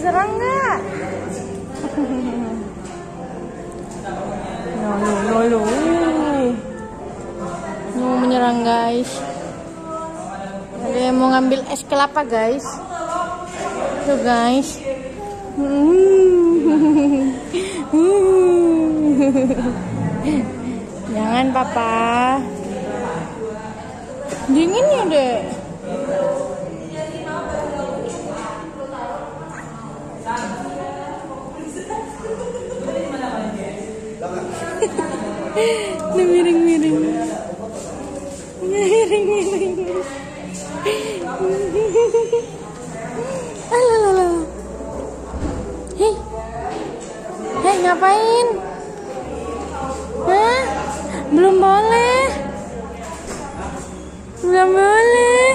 diserang nggak? No, menyerang guys. Ada yang mau ngambil es kelapa guys. Tuh guys. Jangan papa. Dingin ya dek. Ini miring-miring. Miring-miring. Alalala. Hei. Hei, ngapain? Hah? Belum boleh. Belum boleh.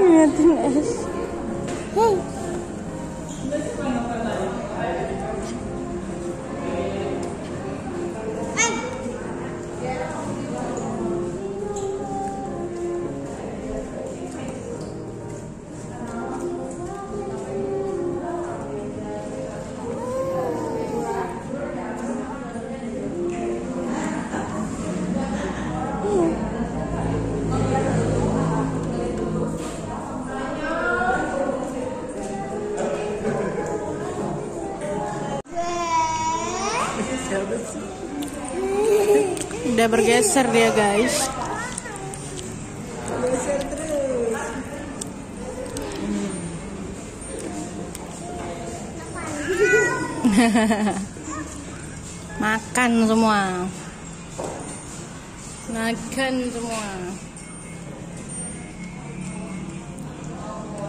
Lihatin es. Hei. Udah bergeser dia guys. Bergeser terus. Makan semua. Makan semua.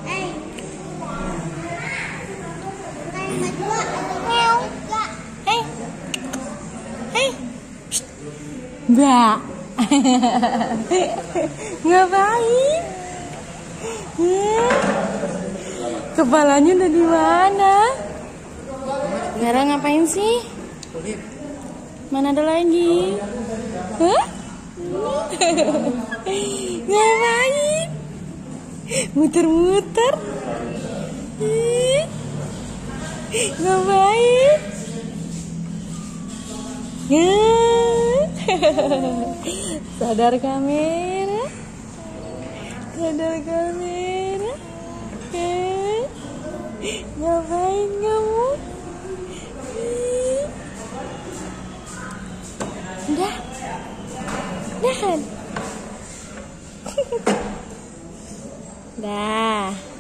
Hei. Hei. Mbak. Ngapain? Kepalanya udah di mana? Gara ngapain sih? Mana ada lagi? Hah? Ngapain? Muter-muter? Ngapain? Sadar kamera. Sadar kamera. Ngapain kamu? Udah. Dah. Dah.